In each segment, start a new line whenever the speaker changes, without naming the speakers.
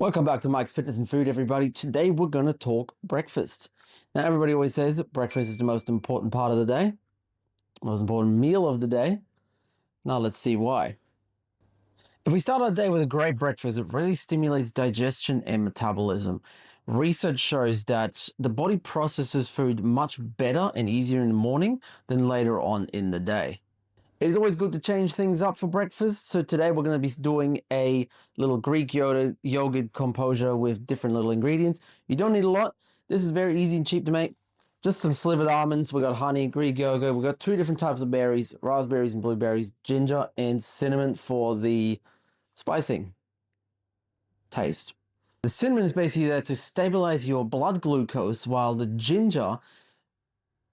Welcome back to Mike's Fitness and Food, everybody. Today we're going to talk breakfast. Now, everybody always says that breakfast is the most important part of the day, most important meal of the day. Now let's see why. If we start our day with a great breakfast, it really stimulates digestion and metabolism. Research shows that the body processes food much better and easier in the morning than later on in the day. It is always good to change things up for breakfast. So today we're going to be doing a little Greek yogurt composure with different little ingredients. You don't need a lot. This is very easy and cheap to make. Just some slivered almonds. We got honey, Greek yogurt. We got two different types of berries, raspberries and blueberries, ginger and cinnamon for the spicing taste. The cinnamon is basically there to stabilize your blood glucose, while the ginger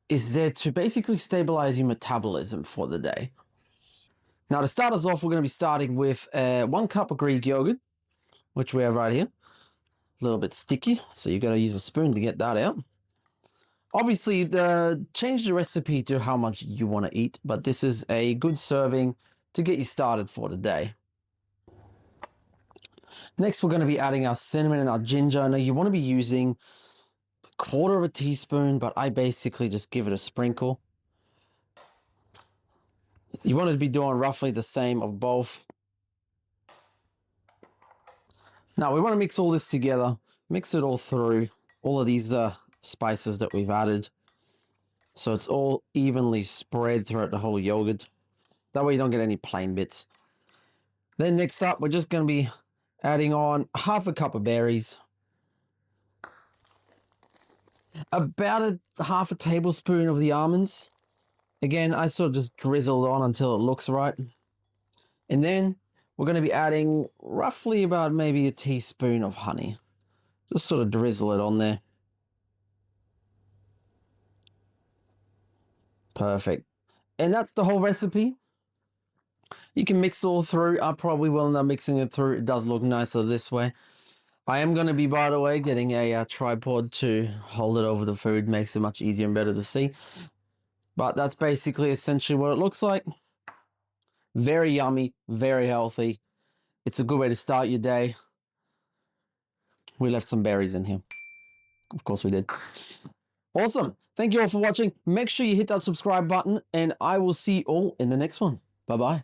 is there to basically stabilize your metabolism for the day. Now, to start us off, we're going to be starting with 1 cup of Greek yogurt, which we have right here. A little bit sticky, so you've got to use a spoon to get that out. Obviously, change the recipe to how much you want to eat, but this is a good serving to get you started for the day. Next, we're going to be adding our cinnamon and our ginger. Now, you want to be using 1/4 teaspoon, but I basically just give it a sprinkle. You want to be doing roughly the same of both. Now we want to mix all this together, mix it all through, all of these spices that we've added, so it's all evenly spread throughout the whole yogurt. That way you don't get any plain bits. Then next up, we're just going to be adding on 1/2 cup of berries, about 1/2 tablespoon of the almonds. Again, I sort of just drizzle it on until it looks right. And then we're going to be adding roughly about maybe a teaspoon of honey. Just sort of drizzle it on there. Perfect. And that's the whole recipe. You can mix it all through. I probably will end up mixing it through. It does look nicer this way. I am going to be, by the way, getting a tripod to hold it over the food. Makes it much easier and better to see. But that's basically essentially what it looks like. Very yummy, very healthy. It's a good way to start your day. We left some berries in here. Of course we did. Awesome. Thank you all for watching. Make sure you hit that subscribe button, and I will see you all in the next one. Bye-bye.